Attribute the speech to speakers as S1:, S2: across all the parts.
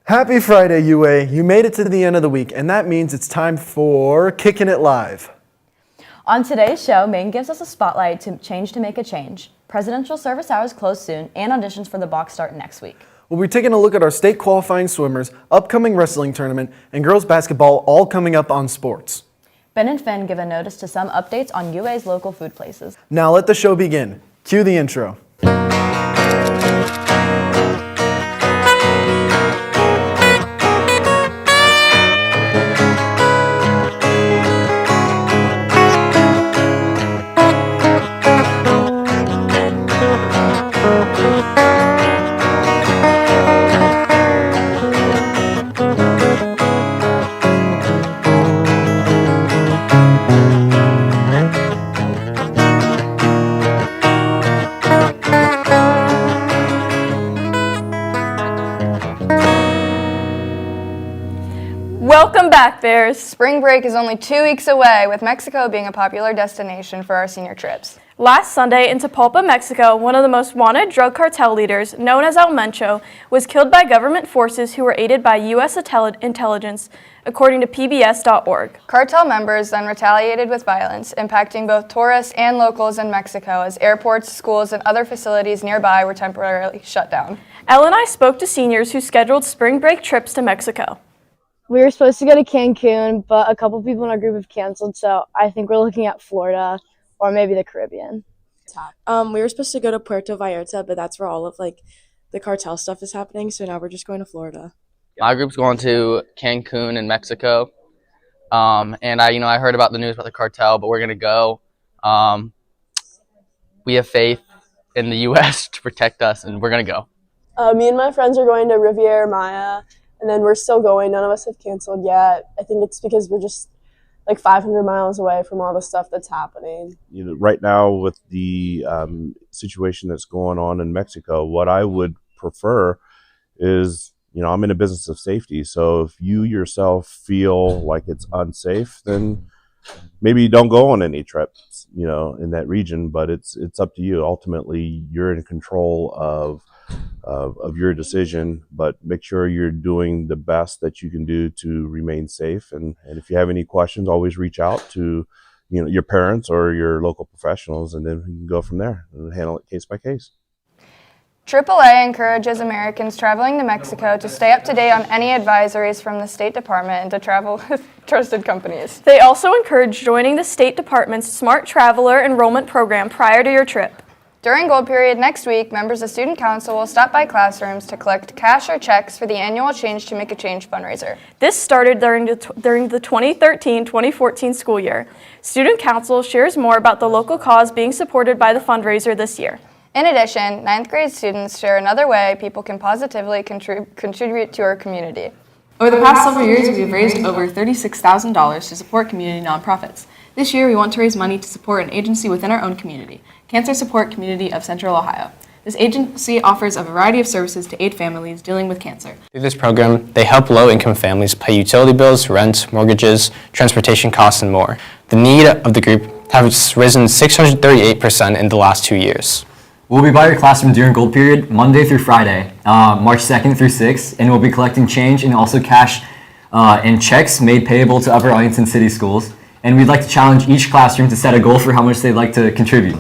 S1: Happy Friday, UA. You made it to the end of the week, and that means it's time for Kickin' It Live.
S2: On today's show, Megan gives us a spotlight to Change to Make a Change. Presidential service hours close soon, and auditions for the box start next week.
S1: We'll be taking a look at our state qualifying swimmers, upcoming wrestling tournament, and girls basketball all coming up on sports.
S2: Ben and Finn give a notice to some updates on UA's local food places.
S1: Now let the show begin. Cue the intro.
S3: Welcome back, Bears. Spring break is only 2 weeks away, with Mexico being a popular destination for our senior trips.
S4: Last Sunday in Tapalpa, Mexico, one of the most wanted drug cartel leaders, known as El Mencho, was killed by government forces who were aided by U.S. intelligence, according to PBS.org.
S3: Cartel members then retaliated with violence, impacting both tourists and locals in Mexico as airports, schools, and other facilities nearby were temporarily shut down.
S4: Elle and I spoke to seniors who scheduled spring break trips to Mexico.
S5: We were supposed to go to Cancun, but a couple people in our group have canceled, so I think we're looking at Florida or maybe the Caribbean.
S6: We were supposed to go to Puerto Vallarta, but that's where all of the cartel stuff is happening, so now we're just going to Florida.
S7: My group's going to Cancun in Mexico, and I heard about the news about the cartel, but we're gonna go. We have faith in the U.S. to protect us, and we're gonna go.
S8: Me and my friends are going to Riviera Maya, and then we're still going. None of us have canceled yet. I think it's because we're just like 500 miles away from all the stuff that's happening.
S9: Right now with the situation that's going on in Mexico, what I would prefer is, I'm in a business of safety. So if you yourself feel like it's unsafe, then maybe you don't go on any trips, in that region. But it's up to you. Ultimately, you're in control of your decision, but make sure you're doing the best that you can do to remain safe. And if you have any questions, always reach out to your parents or your local professionals, and then we can go from there and handle it case by case.
S3: AAA encourages Americans traveling to Mexico to stay up to date on any advisories from the State Department and to travel with trusted companies.
S4: They also encourage joining the State Department's Smart Traveler Enrollment Program prior to your trip.
S3: During Gold Period next week, members of Student Council will stop by classrooms to collect cash or checks for the annual Change to Make a Change fundraiser.
S4: This started during the 2013-2014 school year. Student Council shares more about the local cause being supported by the fundraiser this year.
S3: In addition, 9th grade students share another way people can positively contribute to our community.
S10: Over the past several years, we have raised over $36,000 to support community nonprofits. This year, we want to raise money to support an agency within our own community, Cancer Support Community of Central Ohio. This agency offers a variety of services to aid families dealing with cancer.
S11: Through this program, they help low-income families pay utility bills, rent, mortgages, transportation costs, and more. The need of the group has risen 638% in the last 2 years.
S12: We'll be by your classroom during Gold Period, Monday through Friday, March 2nd through 6th, and we'll be collecting change and also cash and checks made payable to Upper Arlington City Schools. And we'd like to challenge each classroom to set a goal for how much they'd like to contribute.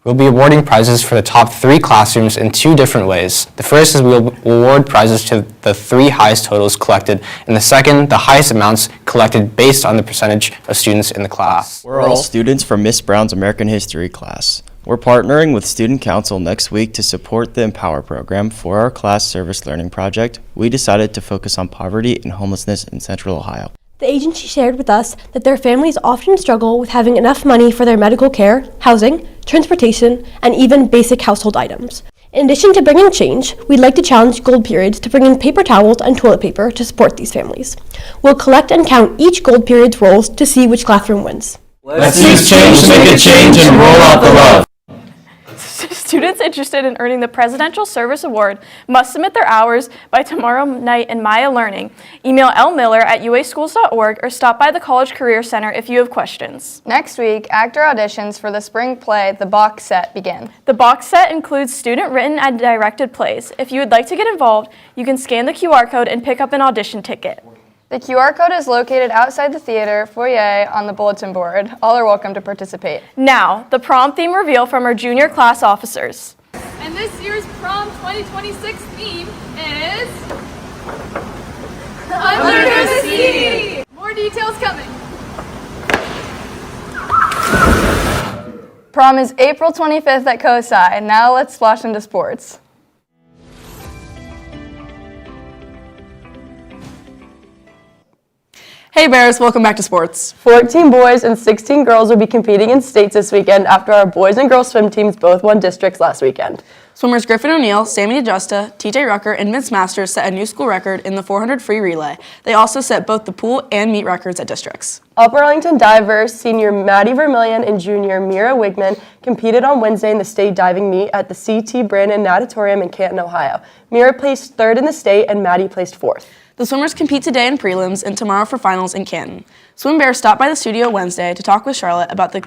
S11: We'll be awarding prizes for the top 3 classrooms in 2 different ways. The first is we'll award prizes to the 3 highest totals collected, and the second, the highest amounts collected based on the percentage of students in the class.
S13: We're all students from Miss Brown's American History class. We're partnering with Student Council next week to support the Empower program. For our class service learning project, we decided to focus on poverty and homelessness in Central Ohio.
S14: The agency shared with us that their families often struggle with having enough money for their medical care, housing, transportation, and even basic household items. In addition to bringing change, we'd like to challenge Gold Periods to bring in paper towels and toilet paper to support these families. We'll collect and count each Gold Periods rolls to see which classroom wins.
S15: Let's use change to make a change and roll out the love.
S4: Students interested in earning the Presidential Service Award must submit their hours by tomorrow night in Maya Learning. Email lmiller@uaschools.org or stop by the College Career Center if you have questions.
S3: Next week, actor auditions for the spring play, The Box Set, begin.
S4: The box set includes student-written and directed plays. If you would like to get involved, you can scan the QR code and pick up an audition ticket.
S3: The QR code is located outside the theater foyer on the bulletin board. All are welcome to participate.
S4: Now, the prom theme reveal from our junior class officers.
S15: And this year's Prom 2026 theme is Under the Sea. More details coming.
S3: Prom is April 25th at COSI. Now let's splash into sports.
S10: Hey Bears, welcome back to sports.
S8: 14 boys and 16 girls will be competing in states this weekend after our boys and girls swim teams both won districts last weekend.
S10: Swimmers Griffin O'Neill, Sammy DeJusta, TJ Rucker, and Vince Masters set a new school record in the 400 free relay. They also set both the pool and meet records at districts.
S8: Upper Arlington divers senior Maddie Vermillion and junior Mira Wigman competed on Wednesday in the state diving meet at the C.T. Brandon Natatorium in Canton, Ohio. Mira placed third in the state and Maddie placed fourth.
S10: The swimmers compete today in prelims and tomorrow for finals in Canton. Swim Bear stopped by the studio Wednesday to talk with Charlotte about the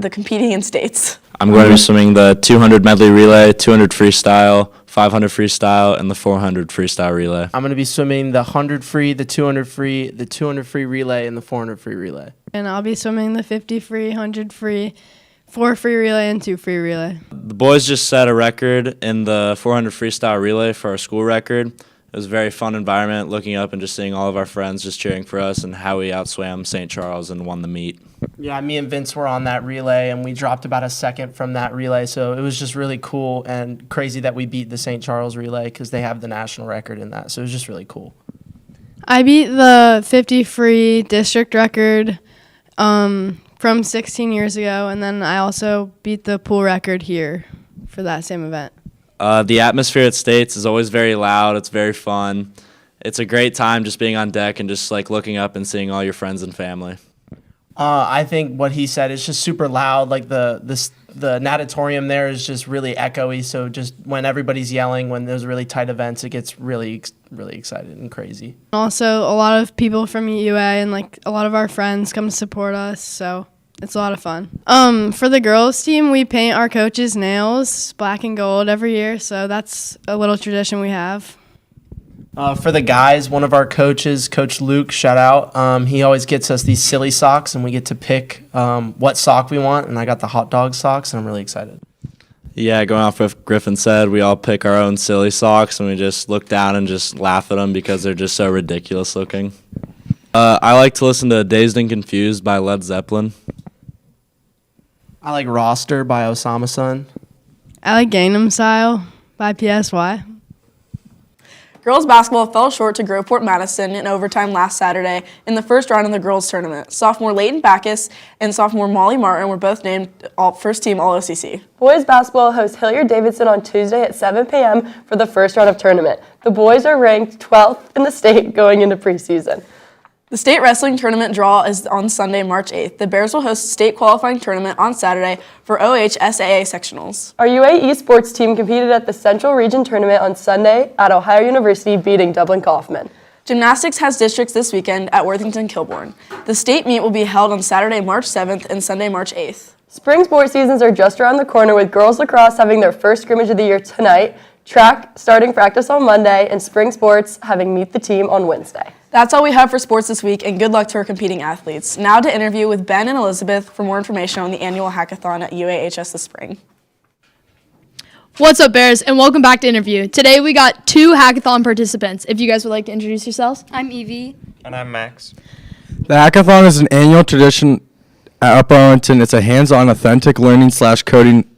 S10: competing in states.
S16: I'm going to be swimming the 200 medley relay, 200 freestyle, 500 freestyle, and the 400 freestyle relay.
S17: I'm going to be swimming the 100 free, the 200 free, the 200 free relay, and the 400 free relay.
S18: And I'll be swimming the 50 free, 100 free, 4 free relay, and 2 free relay.
S16: The boys just set a record in the 400 freestyle relay for our school record. It was a very fun environment, looking up and just seeing all of our friends just cheering for us and how we outswam St. Charles and won the meet.
S17: Yeah, me and Vince were on that relay, and we dropped about a second from that relay, so it was just really cool and crazy that we beat the St. Charles relay because they have the national record in that, so it was just really cool.
S18: I beat the 50 free district record from 16 years ago, and then I also beat the pool record here for that same event.
S16: The atmosphere at States is always very loud. It's very fun. It's a great time just being on deck and just like looking up and seeing all your friends and family.
S17: I think what he said is just super loud. Like the natatorium there is just really echoey. So just when everybody's yelling, when there's really tight events, it gets really excited and crazy.
S18: Also, a lot of people from UA and like a lot of our friends come to support us. So it's a lot of fun. For the girls team, we paint our coaches' nails black and gold every year, so that's a little tradition we have.
S17: For the guys, one of our coaches, Coach Luke, shout out, he always gets us these silly socks, and we get to pick what sock we want, and I got the hot dog socks, and I'm really excited.
S16: Yeah, going off what Griffin said, we all pick our own silly socks, and we just look down and just laugh at them because they're just so ridiculous looking. I like to listen to Dazed and Confused by Led Zeppelin.
S17: I like Roster by Osama Sun.
S18: I like Gangnam Style by PSY.
S10: Girls basketball fell short to Groveport Madison in overtime last Saturday in the first round of the girls tournament. Sophomore Leighton Backus and sophomore Molly Martin were both named first team All-OCC.
S8: Boys basketball hosts Hilliard Davidson on Tuesday at 7 p.m. for the first round of tournament. The boys are ranked 12th in the state going into preseason.
S10: The state wrestling tournament draw is on Sunday, March 8th. The Bears will host a state qualifying tournament on Saturday for OHSAA sectionals.
S8: Our UA esports team competed at the Central Region tournament on Sunday at Ohio University, beating Dublin Kaufman.
S10: Gymnastics has districts this weekend at Worthington Kilbourne. The state meet will be held on Saturday, March 7th and Sunday, March 8th.
S8: Spring sports seasons are just around the corner, with girls lacrosse having their first scrimmage of the year tonight, track starting practice on Monday, and spring sports having meet the team on Wednesday.
S10: That's all we have for sports this week, and good luck to our competing athletes. Now to interview with Ben and Elizabeth for more information on the annual hackathon at UAHS this spring.
S19: What's up, Bears, and welcome back to Interview. Today we got 2 hackathon participants. If you guys would like to introduce yourselves.
S20: I'm Evie.
S21: And I'm Max.
S22: The hackathon is an annual tradition at Upper Arlington. It's a hands-on, authentic learning/coding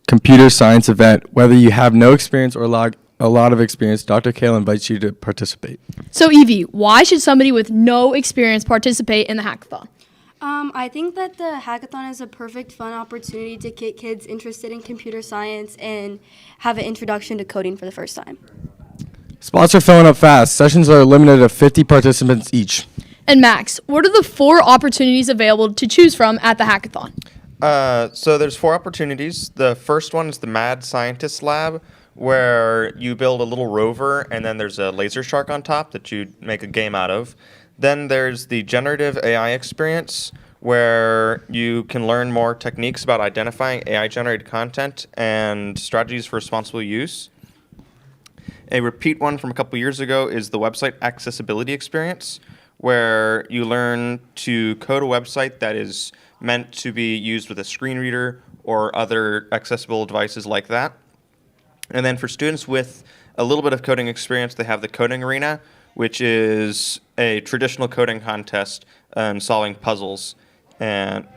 S22: computer science event. Whether you have no experience or a lot of experience, Dr. Kale invites you to participate.
S19: So, Evie, why should somebody with no experience participate in the hackathon?
S20: I think that the hackathon is a perfect fun opportunity to get kids interested in computer science and have an introduction to coding for the first time.
S22: Spots are filling up fast. Sessions are limited to 50 participants each.
S19: And Max, what are the 4 opportunities available to choose from at the hackathon?
S2: So there's 4 opportunities. The first one is the Mad Scientist Lab, where you build a little rover and then there's a laser shark on top that you make a game out of. Then there's the Generative AI experience, where you can learn more techniques about identifying AI-generated content and strategies for responsible use. A repeat one from a couple years ago is the website accessibility experience, where you learn to code a website that is meant to be used with a screen reader or other accessible devices like that. And then for students with a little bit of coding experience, they have the Coding Arena, which is a traditional coding contest solving puzzles and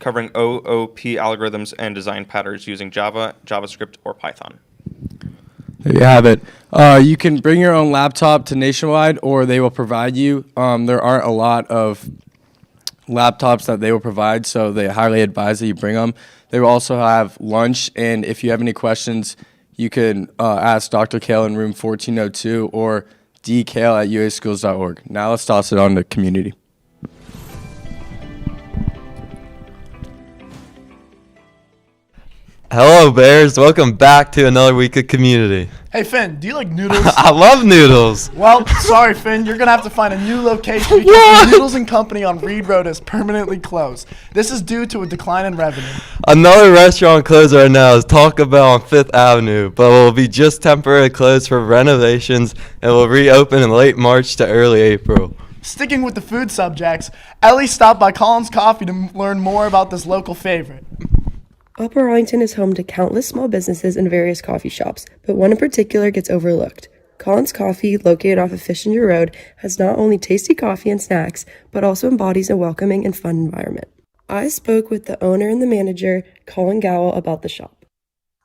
S2: covering OOP algorithms and design patterns using Java, JavaScript, or Python.
S22: There you have it. You can bring your own laptop to Nationwide, or they will provide you. There aren't a lot of laptops that they will provide, so they highly advise that you bring them. They will also have lunch, and if you have any questions, you can ask Dr. Kale in room 1402 or dkale@uaschools.org. Now let's toss it on to community.
S21: Hello, Bears. Welcome back to another week of community.
S23: Hey, Finn, do you like noodles?
S21: I love noodles.
S23: Well, sorry, Finn. You're going to have to find a new location because Noodles & Company on Reed Road is permanently closed. This is due to a decline in revenue.
S21: Another restaurant closed right now is Taco Bell on 5th Avenue, but will be just temporarily closed for renovations and will reopen in late March to early April.
S23: Sticking with the food subjects, Ellie stopped by Colin's Coffee to learn more about this local favorite.
S8: Upper Arlington is home to countless small businesses and various coffee shops, but one in particular gets overlooked. Colin's Coffee, located off of Fishinger Road, has not only tasty coffee and snacks, but also embodies a welcoming and fun environment. I spoke with the owner and the manager, Colin Gowell, about the shop.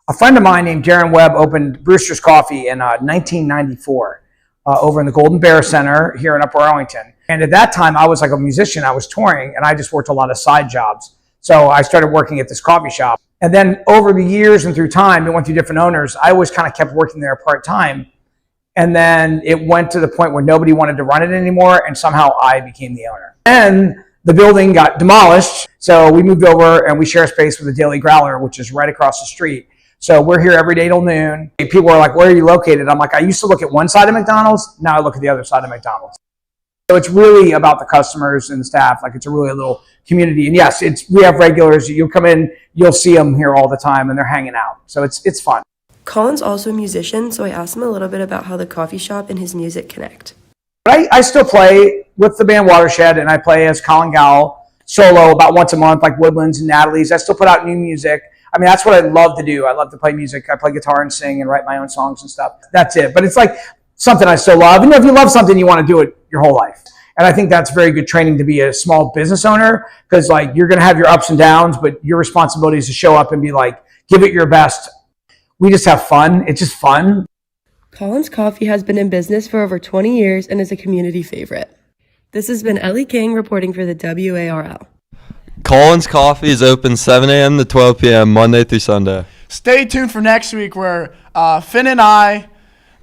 S24: A friend of mine named Darren Webb opened Brewster's Coffee in 1994 over in the Golden Bear Center here in Upper Arlington. And at that time, I was like a musician. I was touring, and I just worked a lot of side jobs. So I started working at this coffee shop. And then over the years and through time, it went through different owners. I always kind of kept working there part-time. And then it went to the point where nobody wanted to run it anymore, and somehow I became the owner. And the building got demolished, so we moved over and we share space with the Daily Growler, which is right across the street. So we're here every day till noon. People are like, where are you located? I'm like, I used to look at one side of McDonald's, now I look at the other side of McDonald's. So it's really about the customers and the staff. Like, it's a really little community. And yes, we have regulars. You'll come in, you'll see them here all the time, and they're hanging out. So it's fun.
S8: Colin's also a musician, so I asked him a little bit about how the coffee shop and his music connect.
S24: But I still play with the band Watershed, and I play as Colin Gowell solo about once a month, like Woodlands and Natalie's. I still put out new music. I mean, that's what I love to do. I love to play music. I play guitar and sing and write my own songs and stuff. That's it. But it's like something I still love. And if you love something, you want to do it your whole life. And I think that's very good training to be a small business owner, because like you're going to have your ups and downs, but your responsibility is to show up and be like, give it your best. We just have fun. It's just fun.
S8: Colin's Coffee has been in business for over 20 years and is a community favorite. This has been Ellie King reporting for the WARL.
S21: Colin's Coffee is open 7 a.m. to 12 p.m. Monday through Sunday.
S23: Stay tuned for next week where Finn and I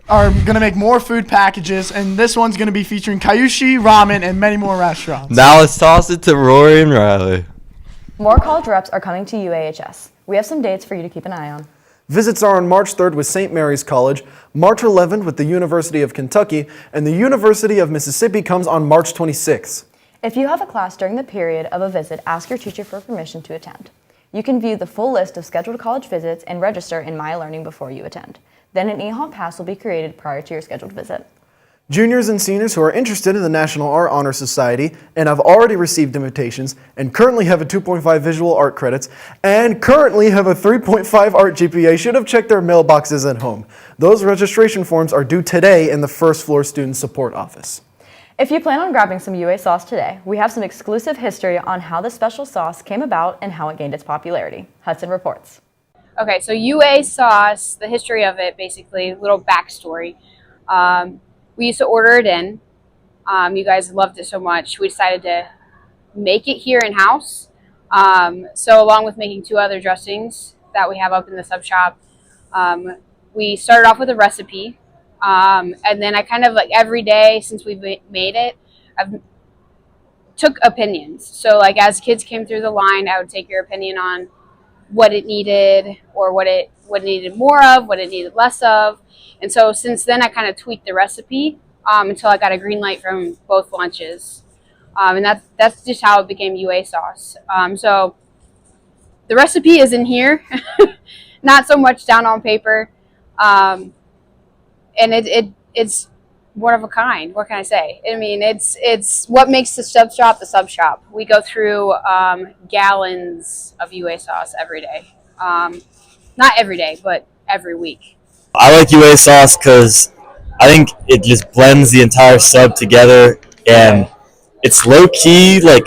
S23: are going to make more food packages, and this one's going to be featuring Kyushi, ramen, and many more restaurants.
S21: Now let's toss it to Rory and Riley.
S25: More college reps are coming to UAHS. We have some dates for you to keep an eye on.
S1: Visits are on March 3rd with St. Mary's College, March 11th with the University of Kentucky, and the University of Mississippi comes on March 26th.
S25: If you have a class during the period of a visit, ask your teacher for permission to attend. You can view the full list of scheduled college visits and register in My Learning before you attend. Then an eHall pass will be created prior to your scheduled visit.
S1: Juniors and seniors who are interested in the National Art Honor Society and have already received invitations and currently have a 2.5 visual art credits and currently have a 3.5 art GPA should have checked their mailboxes at home. Those registration forms are due today in the first floor student support office.
S25: If you plan on grabbing some UA sauce today, we have some exclusive history on how this special sauce came about and how it gained its popularity. Hudson reports.
S26: Okay, so UA sauce, the history of it, basically, little backstory. We used to order it in. You guys loved it so much, we decided to make it here in-house. So along with making 2 other dressings that we have up in the sub shop, we started off with a recipe. And then I kind of like every day since we've made it, I've took opinions. So like as kids came through the line, I would take your opinion on what it needed or what it needed more of, what it needed less of. And so since then I kind of tweaked the recipe until I got a green light from both lunches. And that's just how it became UA sauce. So the recipe is in here, not so much down on paper. And it's one of a kind. What can I say? I mean, it's what makes the sub shop the sub shop. We go through gallons of UA sauce every day. Not every day, but every week.
S5: I like UA sauce because I think it just blends the entire sub together, and it's low key, like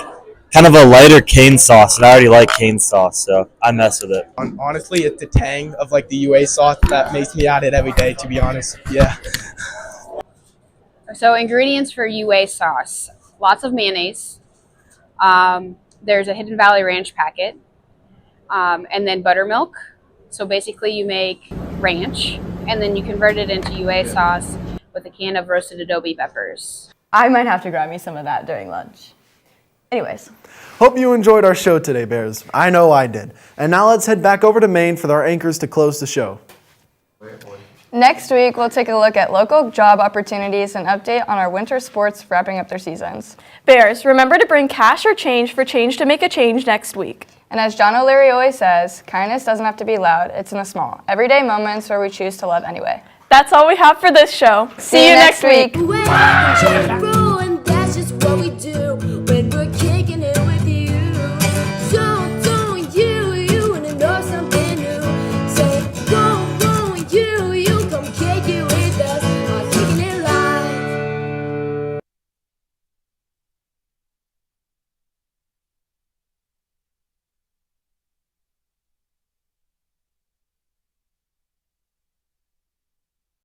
S5: kind of a lighter cane sauce, and I already like cane sauce, so I mess with it.
S6: Honestly, it's the tang of like the UA sauce that makes me add it every day, to be honest. Yeah.
S26: So ingredients for UA sauce: lots of mayonnaise. There's a Hidden Valley Ranch packet, and then buttermilk. So basically, you make ranch, and then you convert it into UA sauce with a can of roasted adobe peppers.
S25: I might have to grab me some of that during lunch. Anyways.
S1: Hope you enjoyed our show today, Bears. I know I did. And now let's head back over to Maine for our anchors to close the show.
S3: Next week, we'll take a look at local job opportunities and update on our winter sports wrapping up their seasons.
S4: Bears, remember to bring cash or change for change to make a change next week.
S3: And as John O'Leary always says, kindness doesn't have to be loud. It's in the small, everyday moments where we choose to love anyway.
S4: That's all we have for this show. See you next week.
S3: Wow.